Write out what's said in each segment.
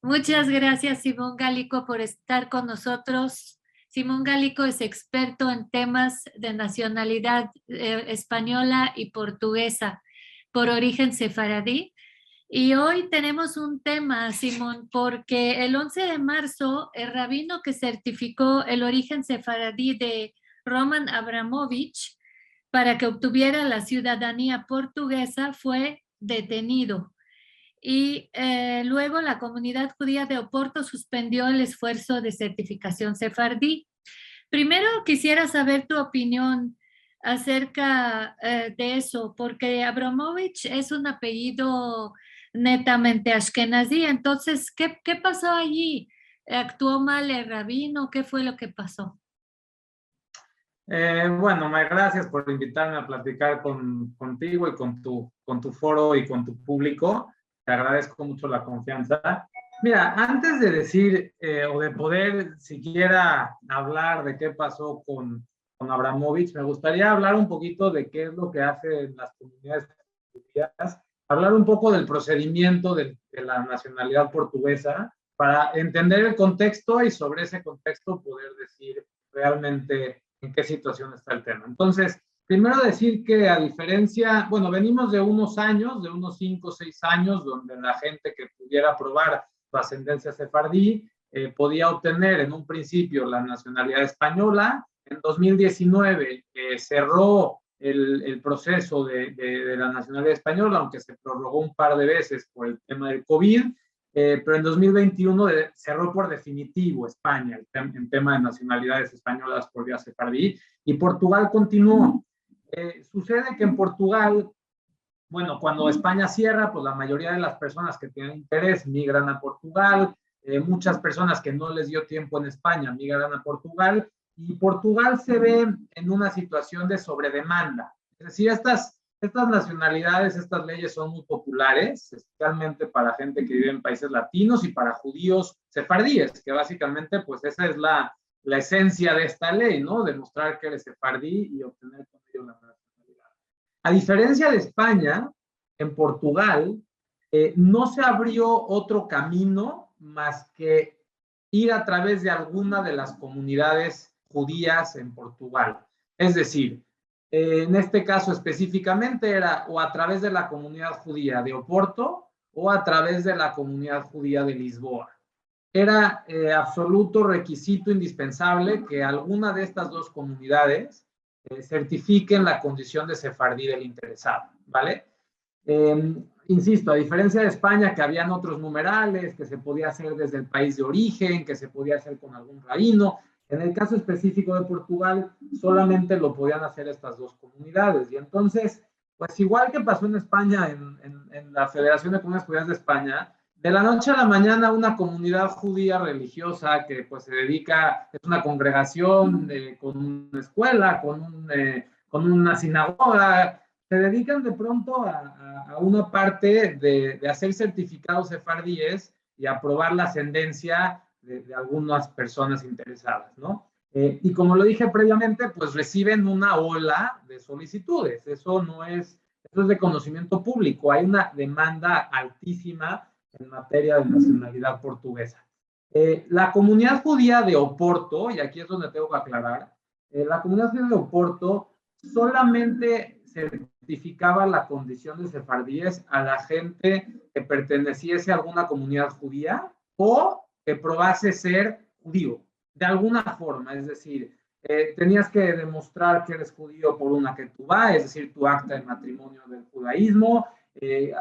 Muchas gracias, Simón Gálico, por estar con nosotros. Simón Gálico es experto en temas de nacionalidad española y portuguesa por origen sefaradí. Y hoy tenemos un tema, Simón, porque el 11 de marzo el rabino que certificó el origen sefaradí de Roman Abramovich para que obtuviera la ciudadanía portuguesa fue detenido. Y luego la comunidad judía de Oporto suspendió el esfuerzo de certificación sefardí. Primero quisiera saber tu opinión acerca de eso, porque Abramovich es un apellido netamente ashkenazí. Entonces, ¿qué pasó allí? ¿Actuó mal el rabino? ¿Qué fue lo que pasó? Bueno, gracias por invitarme a platicar contigo y con tu foro y con tu público. Te agradezco mucho la confianza. Mira, antes de decir o de poder siquiera hablar de qué pasó con Abramovich, me gustaría hablar un poquito de qué es lo que hacen las comunidades judías, hablar un poco del procedimiento de la nacionalidad portuguesa para entender el contexto y sobre ese contexto poder decir realmente en qué situación está el tema. Entonces, primero decir que a diferencia, bueno, venimos de unos años, de unos 5 o 6 años, donde la gente que pudiera probar su ascendencia sefardí podía obtener en un principio la nacionalidad española. En 2019 cerró el proceso de la nacionalidad española, aunque se prorrogó un par de veces por el tema del COVID. Pero en 2021 cerró por definitivo España en tema de nacionalidades españolas por vía sefardí, y Portugal continuó. Sucede que en Portugal, bueno, cuando España cierra, pues la mayoría de las personas que tienen interés migran a Portugal, muchas personas que no les dio tiempo en España migran a Portugal, y Portugal se ve en una situación de sobredemanda. Es decir, estas nacionalidades, estas leyes son muy populares, especialmente para gente que vive en países latinos y para judíos sefardíes, que básicamente pues esa es la esencia de esta ley, ¿no? Demostrar que eres sefardí y obtener con ello la nacionalidad. A diferencia de España, en Portugal no se abrió otro camino más que ir a través de alguna de las comunidades judías en Portugal. Es decir, en este caso específicamente era o a través de la comunidad judía de Oporto o a través de la comunidad judía de Lisboa. Era absoluto requisito indispensable que alguna de estas dos comunidades certifiquen la condición de sefardí del interesado, ¿vale? Insisto, a diferencia de España, que habían otros numerales, que se podía hacer desde el país de origen, que se podía hacer con algún rabino, en el caso específico de Portugal, solamente lo podían hacer estas dos comunidades. Y entonces, pues igual que pasó en España, en la Federación de Comunidades Judías de España, de la noche a la mañana una comunidad judía religiosa que pues se dedica, es una congregación con una escuela, con una sinagoga, se dedican de pronto a una parte de hacer certificados sefardíes y aprobar la ascendencia de algunas personas interesadas, ¿no? Y como lo dije previamente, pues reciben una ola de solicitudes. Eso es de conocimiento público. Hay una demanda altísima en materia de nacionalidad portuguesa. La comunidad judía de Oporto, y aquí es donde tengo que aclarar, la comunidad judía de Oporto solamente certificaba la condición de sefardíes a la gente que perteneciese a alguna comunidad judía o que probase ser judío, de alguna forma. Es decir, tenías que demostrar que eres judío por una ketubá, es decir, tu acta de matrimonio del judaísmo,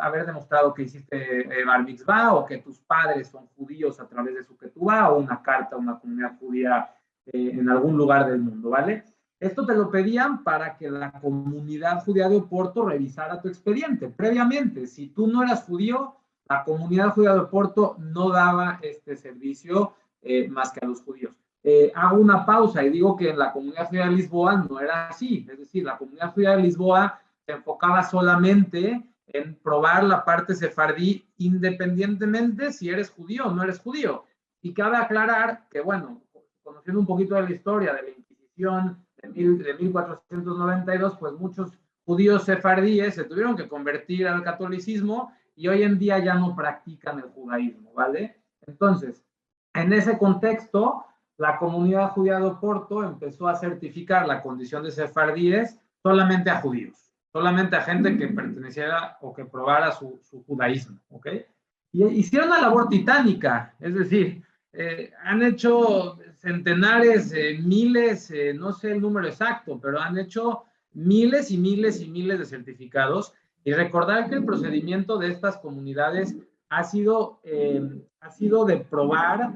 haber demostrado que hiciste bar mitzvah o que tus padres son judíos a través de su ketubá, o una carta a una comunidad judía en algún lugar del mundo, ¿vale? Esto te lo pedían para que la comunidad judía de Oporto revisara tu expediente previamente. Si tú no eras judío, la comunidad judía de Oporto no daba este servicio más que a los judíos. Hago una pausa y digo que en la comunidad judía de Lisboa no era así. Es decir, la comunidad judía de Lisboa se enfocaba solamente en probar la parte sefardí independientemente si eres judío o no eres judío. Y cabe aclarar que, bueno, conociendo un poquito de la historia de la Inquisición de 1492, pues muchos judíos sefardíes se tuvieron que convertir al catolicismo y hoy en día ya no practican el judaísmo, ¿vale? Entonces, en ese contexto, la comunidad judía de Oporto empezó a certificar la condición de sefardíes solamente a judíos, solamente a gente que perteneciera o que probara su judaísmo, ¿ok? Y hicieron una labor titánica, es decir, han hecho centenares, miles, no sé el número exacto, pero han hecho miles y miles y miles de certificados. Y recordar que el procedimiento de estas comunidades ha sido de probar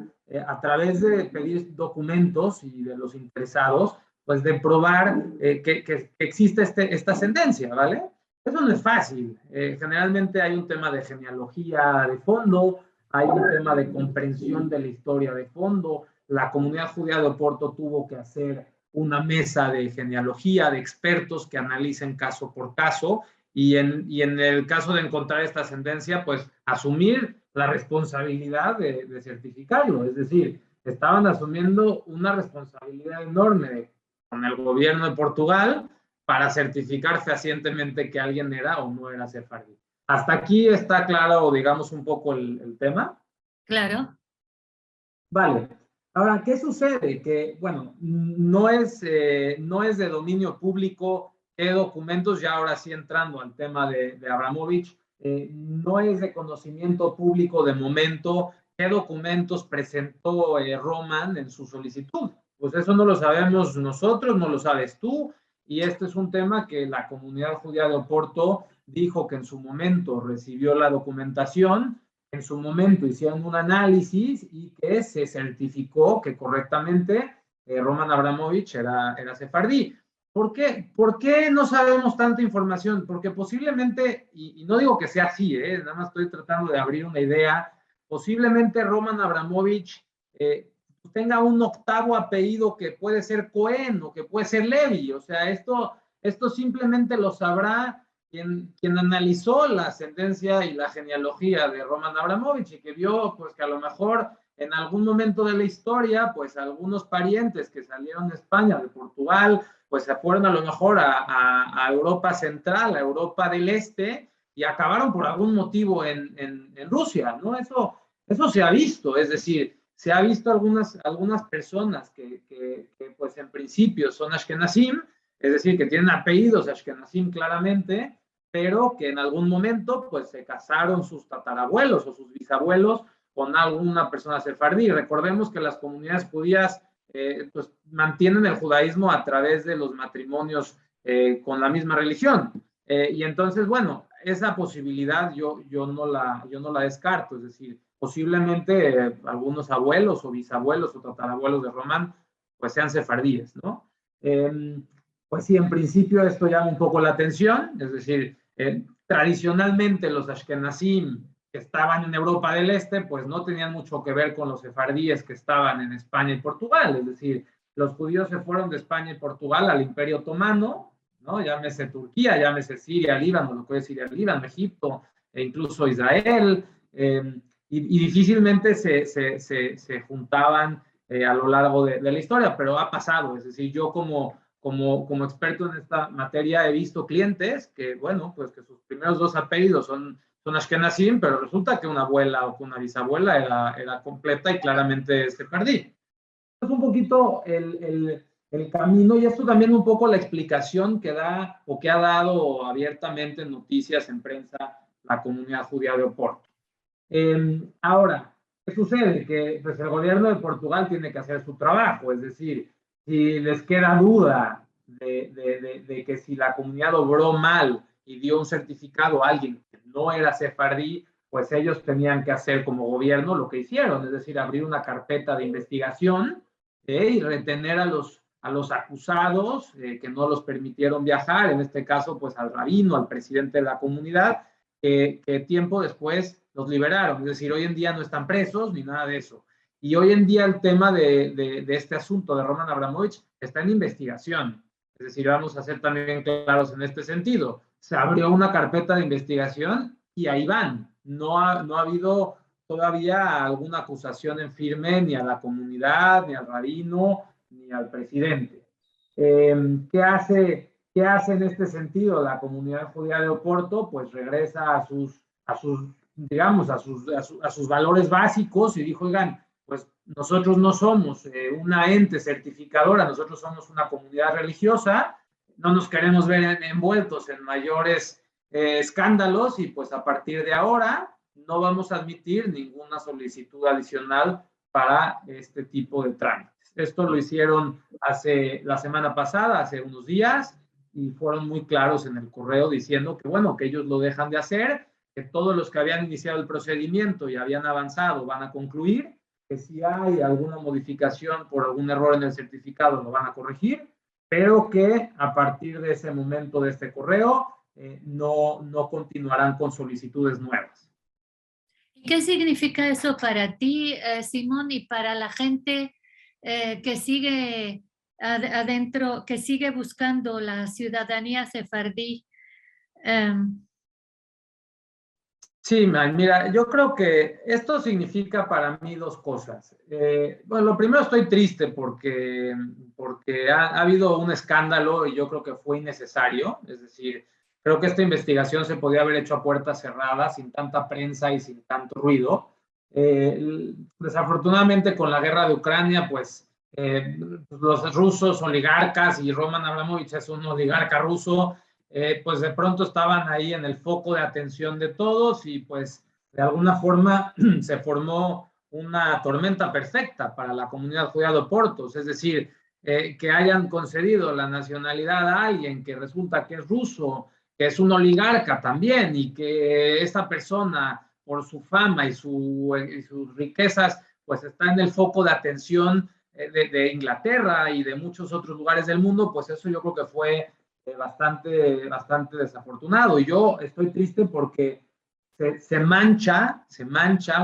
a través de pedir documentos y de los interesados, pues de probar que existe esta ascendencia, ¿vale? Eso no es fácil. Generalmente hay un tema de genealogía de fondo, hay un tema de comprensión de la historia de fondo. La comunidad judía de Oporto tuvo que hacer una mesa de genealogía, de expertos que analicen caso por caso, y en el caso de encontrar esta ascendencia, pues asumir la responsabilidad de certificarlo. Es decir, estaban asumiendo una responsabilidad enorme con el gobierno de Portugal para certificar fehacientemente que alguien era o no era sefardí. Hasta aquí está claro, digamos, un poco el tema. Claro. Vale. Ahora, ¿qué sucede? Que, bueno, no es de dominio público qué documentos, ya ahora sí entrando al tema de Abramovich, no es de conocimiento público de momento qué documentos presentó Roman en su solicitud. Pues eso no lo sabemos nosotros, no lo sabes tú, y este es un tema que la comunidad judía de Oporto dijo que en su momento recibió la documentación, en su momento hicieron un análisis y que se certificó que correctamente Roman Abramovich era sefardí. ¿Por qué? ¿Por qué no sabemos tanta información? Porque posiblemente, y no digo que sea así, nada más estoy tratando de abrir una idea, posiblemente Roman Abramovich tenga un octavo apellido que puede ser Cohen o que puede ser Levy. O sea, esto simplemente lo sabrá quien analizó la ascendencia y la genealogía de Roman Abramovich y que vio pues que a lo mejor en algún momento de la historia pues algunos parientes que salieron de España, de Portugal, pues se fueron a lo mejor a Europa Central, a Europa del Este y acabaron por algún motivo en Rusia, ¿no? Eso se ha visto, es decir, se ha visto algunas personas que pues en principio son Ashkenazim, es decir, que tienen apellidos Ashkenazim claramente, pero que en algún momento pues se casaron sus tatarabuelos o sus bisabuelos con alguna persona sefardí. Recordemos que las comunidades judías pues mantienen el judaísmo a través de los matrimonios con la misma religión. Y entonces, bueno, esa posibilidad yo no la descarto, es decir, posiblemente algunos abuelos o bisabuelos o tatarabuelos de Román pues sean sefardíes, ¿no? Pues sí, en principio esto llama un poco la atención, es decir, tradicionalmente los ashkenazim que estaban en Europa del Este, pues no tenían mucho que ver con los sefardíes que estaban en España y Portugal, es decir, los judíos se fueron de España y Portugal al Imperio Otomano, ¿no? Llámese Turquía, llámese Siria, Líbano, lo que es Siria, Líbano, Egipto, e incluso Israel, y difícilmente se juntaban a lo largo de la historia, pero ha pasado, es decir, yo como experto en esta materia he visto clientes que, bueno, pues que sus primeros dos apellidos son Ashkenazim, pero resulta que una abuela o que una bisabuela era completa y claramente se perdí. Es un poquito el camino y esto también un poco la explicación que da o que ha dado abiertamente en noticias, en prensa, la comunidad judía de Oporto. Ahora, ¿qué sucede? Que pues, el gobierno de Portugal tiene que hacer su trabajo, es decir, si les queda duda de que si la comunidad obró mal y dio un certificado a alguien que no era sefardí, pues ellos tenían que hacer como gobierno lo que hicieron, es decir, abrir una carpeta de investigación y retener a los acusados que no los permitieron viajar, en este caso, pues al rabino, al presidente de la comunidad, que tiempo después los liberaron. Es decir, hoy en día no están presos ni nada de eso. Y hoy en día el tema de este asunto de Roman Abramovich está en investigación. Es decir, vamos a ser también claros en este sentido. Se abrió una carpeta de investigación y ahí van. No ha habido todavía alguna acusación en firme ni a la comunidad, ni al rabino, ni al presidente. ¿Qué hace en este sentido la comunidad judía de Oporto? Pues regresa a sus digamos, a sus valores básicos y dijo, oigan, pues nosotros no somos una ente certificadora, nosotros somos una comunidad religiosa, no nos queremos ver envueltos en mayores escándalos y pues a partir de ahora no vamos a admitir ninguna solicitud adicional para este tipo de trámites. Esto lo hicieron la semana pasada, hace unos días, y fueron muy claros en el correo diciendo que, bueno, que ellos lo dejan de hacer, que todos los que habían iniciado el procedimiento y habían avanzado van a concluir, que si hay alguna modificación por algún error en el certificado lo van a corregir, pero que a partir de ese momento de este correo no continuarán con solicitudes nuevas. ¿Qué significa eso para ti, Simón, y para la gente que sigue adentro, que sigue buscando la ciudadanía sefardí? Sí, mira, yo creo que esto significa para mí dos cosas. Bueno, lo primero, estoy triste porque ha habido un escándalo y yo creo que fue innecesario. Es decir, creo que esta investigación se podía haber hecho a puertas cerradas, sin tanta prensa y sin tanto ruido. Desafortunadamente, con la guerra de Ucrania, pues los rusos oligarcas, y Roman Abramovich es un oligarca ruso, pues de pronto estaban ahí en el foco de atención de todos y pues de alguna forma se formó una tormenta perfecta para la comunidad judía de Oporto, es decir, que hayan concedido la nacionalidad a alguien que resulta que es ruso, que es un oligarca también y que esta persona por su fama y sus riquezas pues está en el foco de atención de Inglaterra y de muchos otros lugares del mundo, pues eso yo creo que fue bastante desafortunado. Y yo estoy triste porque se mancha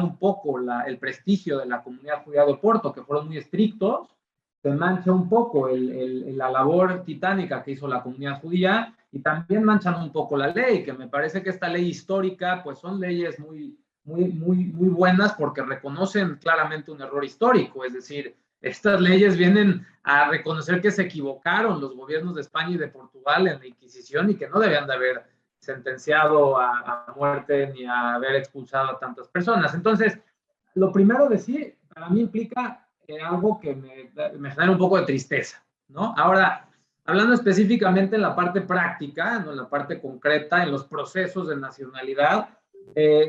un poco el prestigio de la comunidad judía de Oporto, que fueron muy estrictos, se mancha un poco la labor titánica que hizo la comunidad judía y también manchan un poco la ley, que me parece que esta ley histórica, pues son leyes muy buenas porque reconocen claramente un error histórico, es decir, estas leyes vienen a reconocer que se equivocaron los gobiernos de España y de Portugal en la Inquisición y que no debían de haber sentenciado a muerte ni a haber expulsado a tantas personas. Entonces, lo primero decir, para mí implica algo que me genera un poco de tristeza, ¿no? Ahora, hablando específicamente en la parte práctica, ¿no? En la parte concreta, en los procesos de nacionalidad,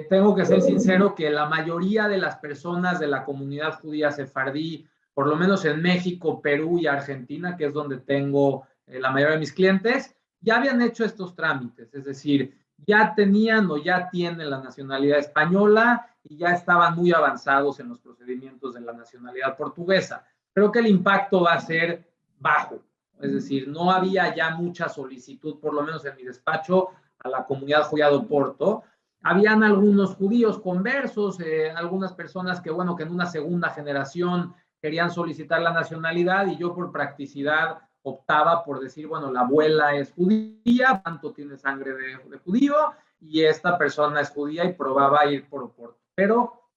tengo que ser sincero que la mayoría de las personas de la comunidad judía sefardí, por lo menos en México, Perú y Argentina, que es donde tengo la mayoría de mis clientes, ya habían hecho estos trámites, es decir, ya tenían o ya tienen la nacionalidad española y ya estaban muy avanzados en los procedimientos de la nacionalidad portuguesa. Creo que el impacto va a ser bajo, es decir, no había ya mucha solicitud, por lo menos en mi despacho, a la comunidad judía de Oporto. Habían algunos judíos conversos, algunas personas que, bueno, que en una segunda generación querían solicitar la nacionalidad y yo por practicidad optaba por decir, bueno, la abuela es judía, tanto tiene sangre de judío y esta persona es judía y probaba ir por Oporto. Pero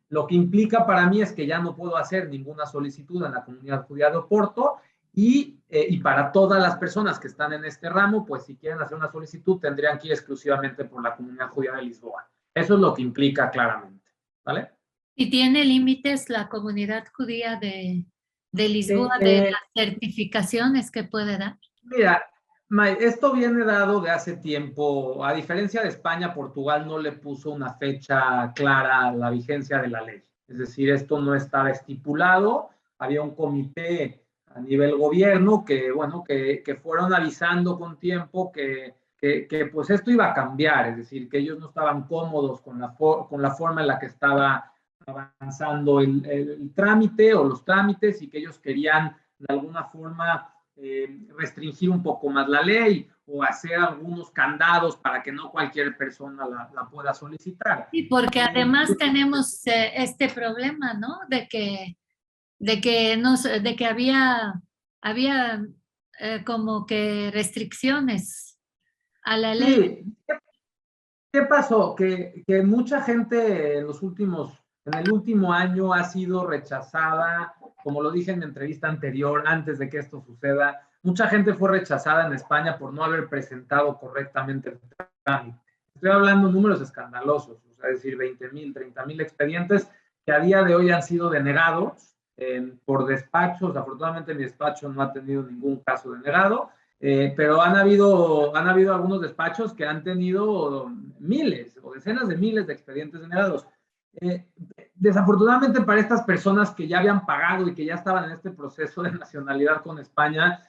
lo que implica para mí es que ya no puedo hacer ninguna solicitud en la comunidad judía de Oporto y para todas las personas que están en este ramo, pues si quieren hacer una solicitud tendrían que ir exclusivamente por la comunidad judía de Lisboa. Eso es lo que implica claramente, ¿vale? ¿Y tiene límites la comunidad judía de Lisboa de las certificaciones que puede dar? Mira, esto viene dado de hace tiempo. A diferencia de España, Portugal no le puso una fecha clara a la vigencia de la ley. Es decir, esto no estaba estipulado. Había un comité a nivel gobierno que, bueno, que fueron avisando con tiempo que pues esto iba a cambiar. Es decir, que ellos no estaban cómodos con la forma en la que estaba avanzando el trámite o los trámites y que ellos querían de alguna forma restringir un poco más la ley o hacer algunos candados para que no cualquier persona la pueda solicitar. Sí, porque además tenemos este problema, ¿no? De que había como que restricciones a la ley. Sí, ¿qué pasó? Que mucha gente en el último año ha sido rechazada, como lo dije en mi entrevista anterior, antes de que esto suceda, mucha gente fue rechazada en España por no haber presentado correctamente el trámite. Estoy hablando de números escandalosos, o sea, es decir, 20,000, 30,000 expedientes que a día de hoy han sido denegados por despachos. Afortunadamente mi despacho no ha tenido ningún caso denegado, pero han habido algunos despachos que han tenido miles o decenas de miles de expedientes denegados. Desafortunadamente para estas personas que ya habían pagado y que ya estaban en este proceso de nacionalidad con España,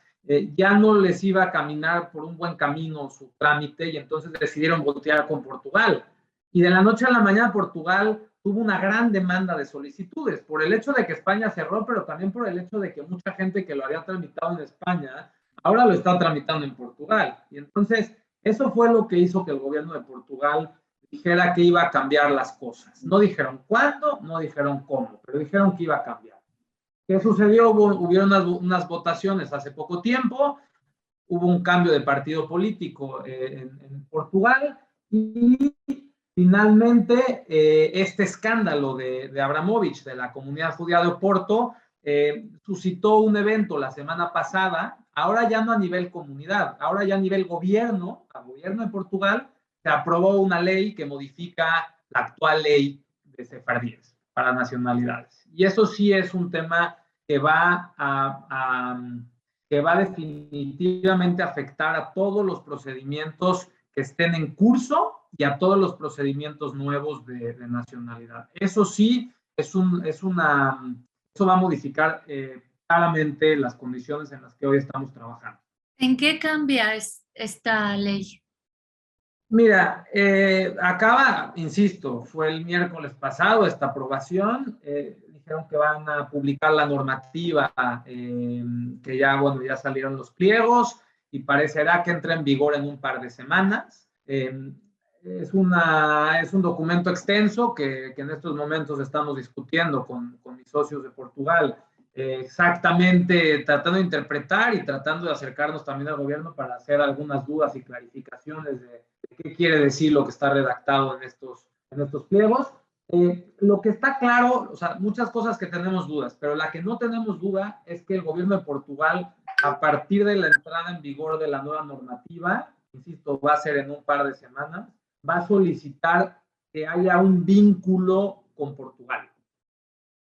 ya no les iba a caminar por un buen camino su trámite y entonces decidieron voltear con Portugal. Y de la noche a la mañana Portugal tuvo una gran demanda de solicitudes por el hecho de que España cerró, pero también por el hecho de que mucha gente que lo había tramitado en España ahora lo está tramitando en Portugal. Y entonces eso fue lo que hizo que el gobierno de Portugal dijera que iba a cambiar las cosas. No dijeron cuándo, no dijeron cómo, pero dijeron que iba a cambiar. ¿Qué sucedió? Hubieron unas votaciones hace poco tiempo, hubo un cambio de partido político en Portugal y finalmente este escándalo de Abramovich, de la comunidad judía de Oporto, suscitó un evento la semana pasada, ahora ya no a nivel comunidad, ahora ya a nivel gobierno, al gobierno de Portugal, se aprobó una ley que modifica la actual ley de sefardíes para nacionalidades. Y eso sí es un tema que va definitivamente a afectar a todos los procedimientos que estén en curso y a todos los procedimientos nuevos de nacionalidad. Eso sí, eso va a modificar claramente las condiciones en las que hoy estamos trabajando. ¿En qué cambia esta ley? Mira, acaba, insisto, fue el miércoles pasado esta aprobación. Dijeron que van a publicar la normativa, que ya, bueno, ya salieron los pliegos y parecerá que entra en vigor en un par de semanas. Es un documento extenso que en estos momentos estamos discutiendo con mis socios de Portugal, exactamente tratando de interpretar y tratando de acercarnos también al gobierno para hacer algunas dudas y clarificaciones de qué quiere decir lo que está redactado en estos pliegos. Lo que está claro, o sea, muchas cosas que tenemos dudas, pero la que no tenemos duda es que el gobierno de Portugal, a partir de la entrada en vigor de la nueva normativa, insisto, va a ser en un par de semanas, va a solicitar que haya un vínculo con Portugal.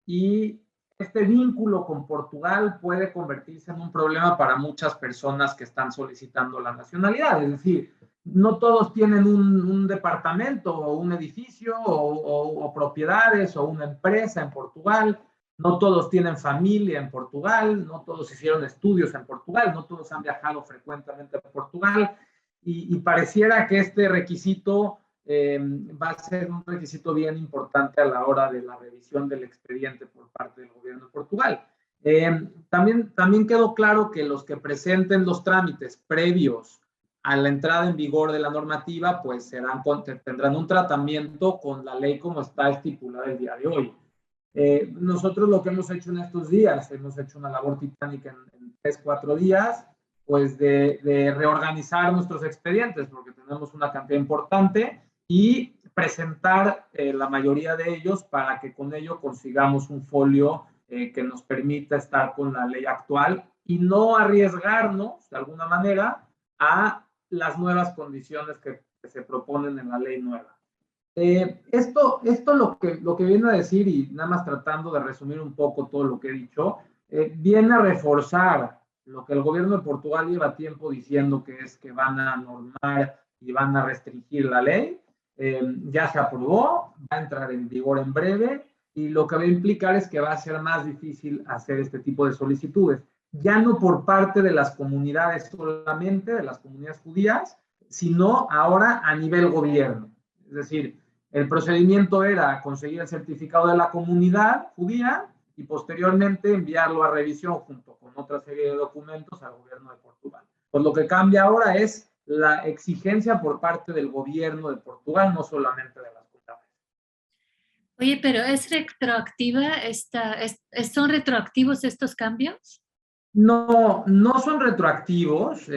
Y este vínculo con Portugal puede convertirse en un problema para muchas personas que están solicitando la nacionalidad. Es decir, no todos tienen un departamento o un edificio o propiedades o una empresa en Portugal, no todos tienen familia en Portugal, no todos hicieron estudios en Portugal, no todos han viajado frecuentemente a Portugal y pareciera que este requisito va a ser un requisito bien importante a la hora de la revisión del expediente por parte del gobierno de Portugal. También quedó claro que los que presenten los trámites previos a la entrada en vigor de la normativa, pues tendrán un tratamiento con la ley como está estipulada el día de hoy. Nosotros lo que hemos hecho en estos días, hemos hecho una labor titánica en 3-4 días, pues de reorganizar nuestros expedientes, porque tenemos una cantidad importante, y presentar la mayoría de ellos para que con ello consigamos un folio que nos permita estar con la ley actual y no arriesgarnos de alguna manera a las nuevas condiciones que se proponen en la ley nueva. Esto lo que viene a decir, y nada más tratando de resumir un poco todo lo que he dicho, viene a reforzar lo que el gobierno de Portugal lleva tiempo diciendo, que es que van a normar y van a restringir la ley. Ya se aprobó, va a entrar en vigor en breve, y lo que va a implicar es que va a ser más difícil hacer este tipo de solicitudes, ya no por parte de las comunidades solamente, de las comunidades judías, sino ahora a nivel gobierno. Es decir, el procedimiento era conseguir el certificado de la comunidad judía y posteriormente enviarlo a revisión junto con otra serie de documentos al gobierno de Portugal. Pues lo que cambia ahora es la exigencia por parte del gobierno de Portugal, no solamente de las comunidades. Oye, pero ¿es retroactiva son retroactivos estos cambios? No, no son retroactivos,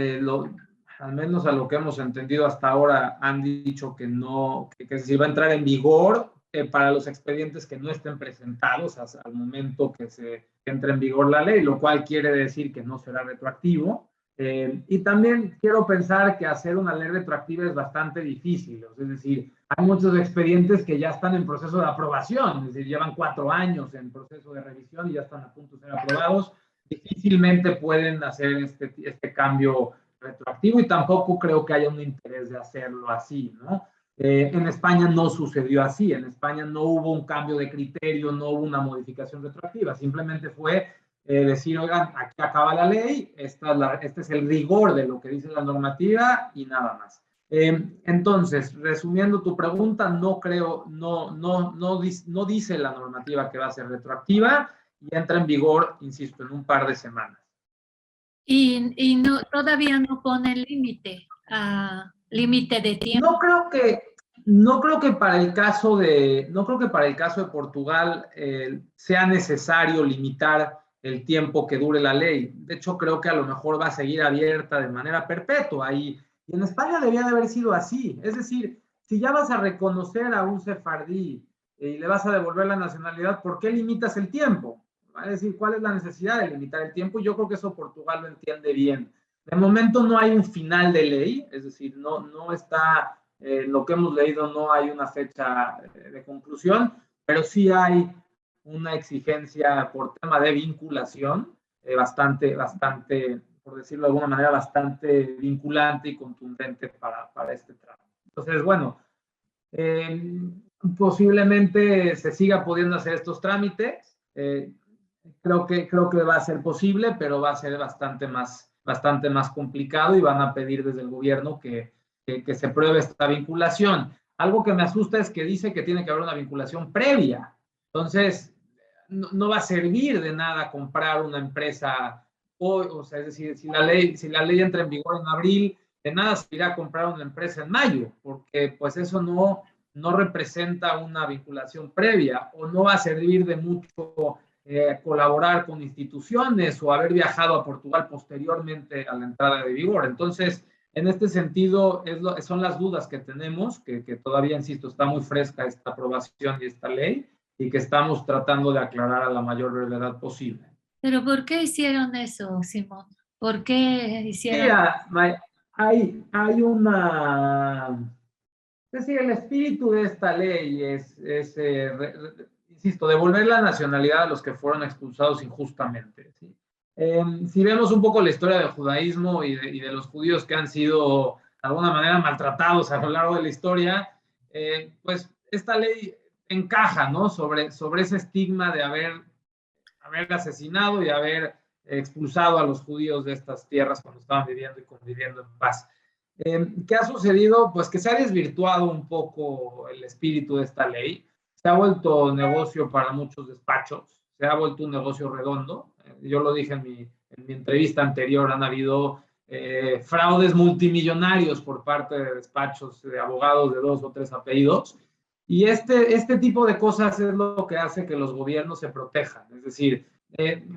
al menos a lo que hemos entendido hasta ahora han dicho que no, que se va a entrar en vigor para los expedientes que no estén presentados al momento que se entre en vigor la ley, lo cual quiere decir que no será retroactivo. Y también quiero pensar que hacer una ley retroactiva es bastante difícil. Es decir, hay muchos expedientes que ya están en proceso de aprobación, es decir, llevan 4 años en proceso de revisión y ya están a punto de ser aprobados. Difícilmente pueden hacer este cambio retroactivo y tampoco creo que haya un interés de hacerlo así, ¿no? En España no sucedió así, en España no hubo un cambio de criterio, no hubo una modificación retroactiva, simplemente fue decir, oigan, aquí acaba la ley, este es el rigor de lo que dice la normativa y nada más. Entonces, resumiendo tu pregunta, no creo, no dice la normativa que va a ser retroactiva y entra en vigor, insisto, en un par de semanas. Y no, todavía no pone límite de tiempo. No creo que para el caso de Portugal sea necesario limitar el tiempo que dure la ley. De hecho, creo que a lo mejor va a seguir abierta de manera perpetua. Y en España debía de haber sido así. Es decir, si ya vas a reconocer a un sefardí y le vas a devolver la nacionalidad, ¿por qué limitas el tiempo? Es decir, ¿cuál es la necesidad de limitar el tiempo? Yo creo que eso Portugal lo entiende bien. De momento no hay un final de ley, es decir, no está, lo que hemos leído no hay una fecha de conclusión, pero sí hay una exigencia por tema de vinculación bastante, por decirlo de alguna manera, bastante vinculante y contundente para este tramo. Entonces, bueno, posiblemente se siga pudiendo hacer estos trámites. Creo que va a ser posible, pero va a ser bastante más complicado y van a pedir desde el gobierno que se pruebe esta vinculación. Algo que me asusta es que dice que tiene que haber una vinculación previa. Entonces, no va a servir de nada comprar una empresa hoy, o sea, es decir, si la ley entra en vigor en abril, de nada servirá comprar una empresa en mayo, porque pues eso no representa una vinculación previa, o no va a servir de mucho colaborar con instituciones o haber viajado a Portugal posteriormente a la entrada de vigor. Entonces, en este sentido, son las dudas que tenemos, que todavía, insisto, está muy fresca esta aprobación y esta ley, y que estamos tratando de aclarar a la mayor brevedad posible. Pero ¿por qué hicieron eso, Simón? ¿Por qué hicieron? Mira, hay una... Es decir, el espíritu de esta ley es insisto, devolver la nacionalidad a los que fueron expulsados injustamente. ¿Sí? Si vemos un poco la historia del judaísmo y de los judíos que han sido de alguna manera maltratados a lo largo de la historia, pues esta ley encaja, ¿no? sobre ese estigma de haber asesinado y haber expulsado a los judíos de estas tierras cuando estaban viviendo y conviviendo en paz. ¿Qué ha sucedido? Pues que se ha desvirtuado un poco el espíritu de esta ley, se ha vuelto negocio para muchos despachos, se ha vuelto un negocio redondo. Yo lo dije en mi entrevista anterior, han habido fraudes multimillonarios por parte de despachos de abogados de 2 o 3 apellidos, y este tipo de cosas es lo que hace que los gobiernos se protejan. Es decir,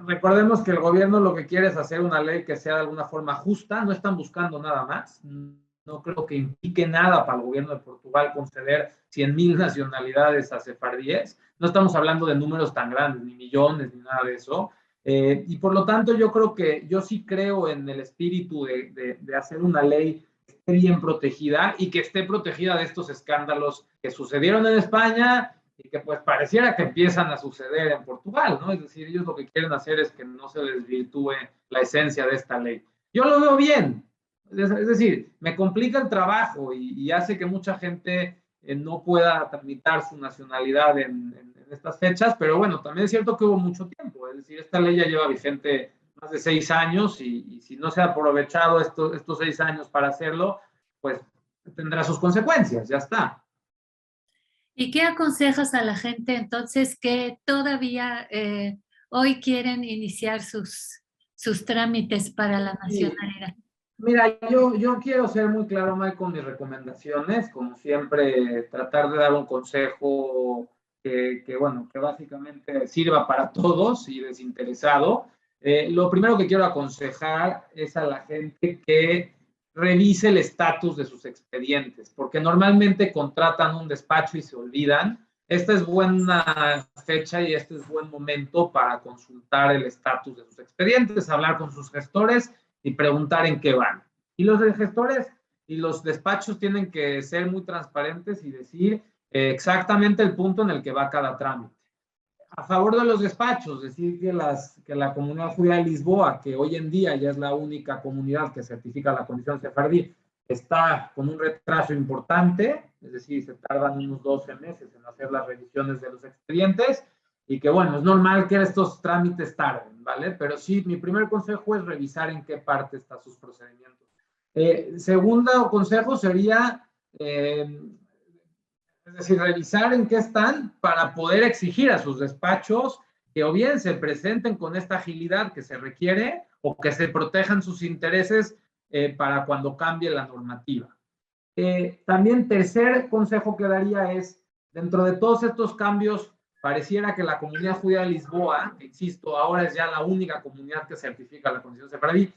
recordemos que el gobierno lo que quiere es hacer una ley que sea de alguna forma justa, no están buscando nada más. No creo que implique nada para el gobierno de Portugal conceder 100,000 nacionalidades a sefardíes. No estamos hablando de números tan grandes, ni millones, ni nada de eso. Y por lo tanto, yo sí creo en el espíritu de hacer una ley que esté bien protegida y que esté protegida de estos escándalos que sucedieron en España y que pues pareciera que empiezan a suceder en Portugal, ¿no? Es decir, ellos lo que quieren hacer es que no se desvirtúe la esencia de esta ley. Yo lo veo bien, es decir, me complica el trabajo y hace que mucha gente no pueda tramitar su nacionalidad en estas fechas, pero bueno, también es cierto que hubo mucho tiempo, es decir, esta ley ya lleva vigente más de 6 años y si no se ha aprovechado estos 6 años para hacerlo, pues tendrá sus consecuencias, ya está. ¿Y qué aconsejas a la gente entonces que todavía hoy quieren iniciar sus trámites para la nacionalidad? Mira, yo quiero ser muy claro, Mike, con mis recomendaciones, como siempre, tratar de dar un consejo bueno, que básicamente sirva para todos y desinteresado. Lo primero que quiero aconsejar es a la gente que revise el estatus de sus expedientes, porque normalmente contratan un despacho y se olvidan. Esta es buena fecha y este es buen momento para consultar el estatus de sus expedientes, hablar con sus gestores y preguntar en qué van. Y los gestores y los despachos tienen que ser muy transparentes y decir exactamente el punto en el que va cada trámite. A favor de los despachos, decir que la Comunidad Judía de Lisboa, que hoy en día ya es la única comunidad que certifica la condición sefardí, está con un retraso importante, es decir, se tardan unos 12 meses en hacer las revisiones de los expedientes, y que bueno, es normal que estos trámites tarden, ¿vale? Pero sí, mi primer consejo es revisar en qué parte están sus procedimientos. Segundo consejo sería, es decir, revisar en qué están para poder exigir a sus despachos que o bien se presenten con esta agilidad que se requiere o que se protejan sus intereses para cuando cambie la normativa. También tercer consejo que daría es, dentro de todos estos cambios, pareciera que la Comunidad Judía de Lisboa, que insisto, ahora es ya la única comunidad que certifica la condición sefardí,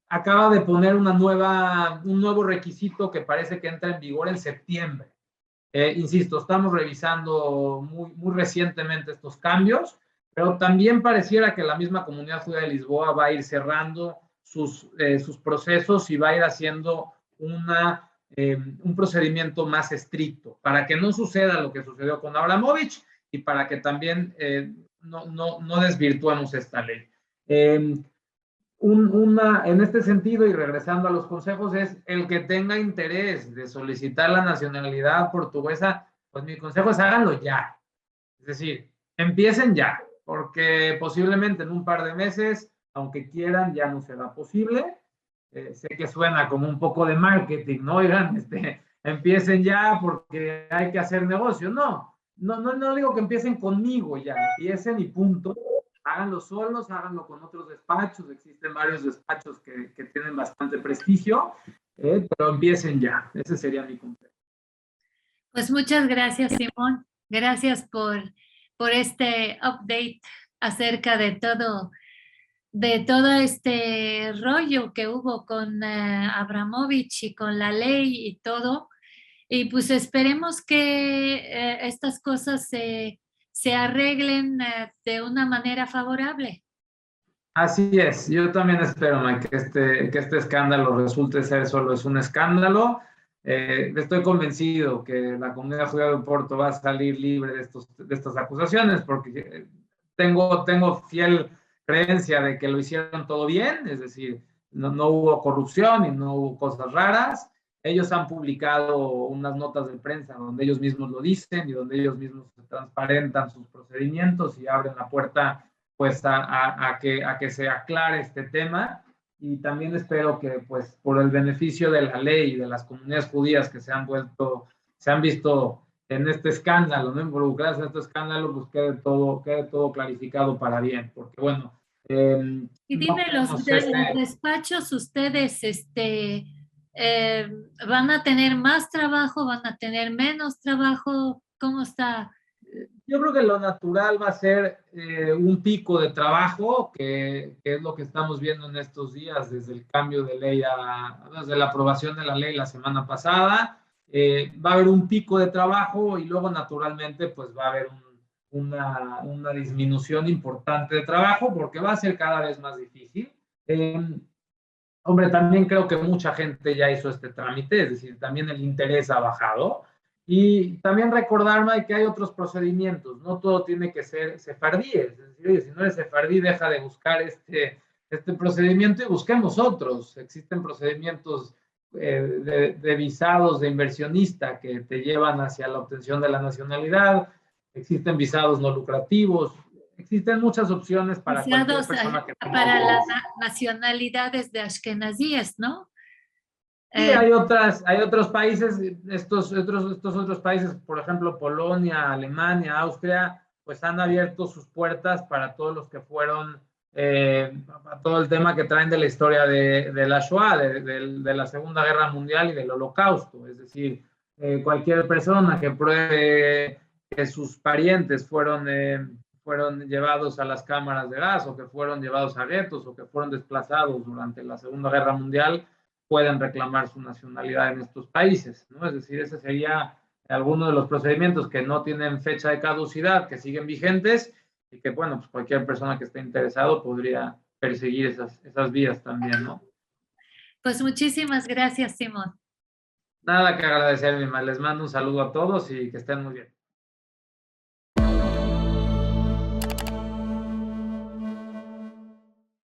acaba de poner un nuevo requisito que parece que entra en vigor en septiembre. Insisto, estamos revisando muy recientemente estos cambios, pero también pareciera que la misma Comunidad Judía de Lisboa va a ir cerrando sus procesos y va a ir haciendo un procedimiento más estricto para que no suceda lo que sucedió con Abramovich y para que también no desvirtuemos esta ley. En este sentido, y regresando a los consejos, es el que tenga interés de solicitar la nacionalidad portuguesa, pues mi consejo es háganlo ya. Es decir, empiecen ya, porque posiblemente en un par de meses, aunque quieran, ya no será posible. Sé que suena como un poco de marketing, ¿no? Oigan, empiecen ya porque hay que hacer negocio. No digo que empiecen conmigo ya, empiecen y punto. Háganlo solos, háganlo con otros despachos. Existen varios despachos que tienen bastante prestigio, pero empiecen ya. Ese sería mi consejo. Pues muchas gracias, Simón. Gracias por este update acerca de todo este rollo que hubo con Abramovich y con la ley y todo. Y pues esperemos que estas cosas se arreglen de una manera favorable. Así es, yo también espero, Mike, que este escándalo resulte ser solo es un escándalo. Estoy convencido que la Comunidad Judía de Porto va a salir libre de estas acusaciones porque tengo fiel creencia de que lo hicieron todo bien, es decir, no hubo corrupción y no hubo cosas raras. Ellos han publicado unas notas de prensa donde ellos mismos lo dicen y donde ellos mismos transparentan sus procedimientos y abren la puerta pues a que se aclare este tema, y también espero que pues por el beneficio de la ley y de las comunidades judías que se han visto en este escándalo, ¿no? Involucradas en este escándalo, pues quede todo clarificado para bien, porque bueno. Y dime, los despachos, ustedes van a tener más trabajo, van a tener menos trabajo, ¿cómo está? Yo creo que lo natural va a ser un pico de trabajo, que es lo que estamos viendo en estos días desde el cambio de ley, desde la aprobación de la ley la semana pasada. Va a haber un pico de trabajo y luego naturalmente pues va a haber una disminución importante de trabajo porque va a ser cada vez más difícil. Hombre, también creo que mucha gente ya hizo este trámite, es decir, también el interés ha bajado. Y también recordarme que hay otros procedimientos, no todo tiene que ser sefardí, es decir, oye, si no eres sefardí, deja de buscar este procedimiento y busquemos otros. Existen procedimientos de visados de inversionista que te llevan hacia la obtención de la nacionalidad, existen visados no lucrativos, existen muchas opciones para visados cualquier persona que para las nacionalidades de Ashkenazíes, ¿no? Sí, hay otros países, estos otros países, por ejemplo, Polonia, Alemania, Austria, pues han abierto sus puertas para todos los que fueron, a todo el tema que traen de la historia de la Shoah, de la Segunda Guerra Mundial y del Holocausto. Es decir, cualquier persona que pruebe que sus parientes fueron llevados a las cámaras de gas o que fueron llevados a guetos o que fueron desplazados durante la Segunda Guerra Mundial, pueden reclamar su nacionalidad en estos países, ¿no? Es decir, ese sería alguno de los procedimientos que no tienen fecha de caducidad, que siguen vigentes y que, bueno, pues cualquier persona que esté interesado podría perseguir esas vías también, ¿no? Pues muchísimas gracias, Simón. Nada que agradecer, mi ma. Les mando un saludo a todos y que estén muy bien.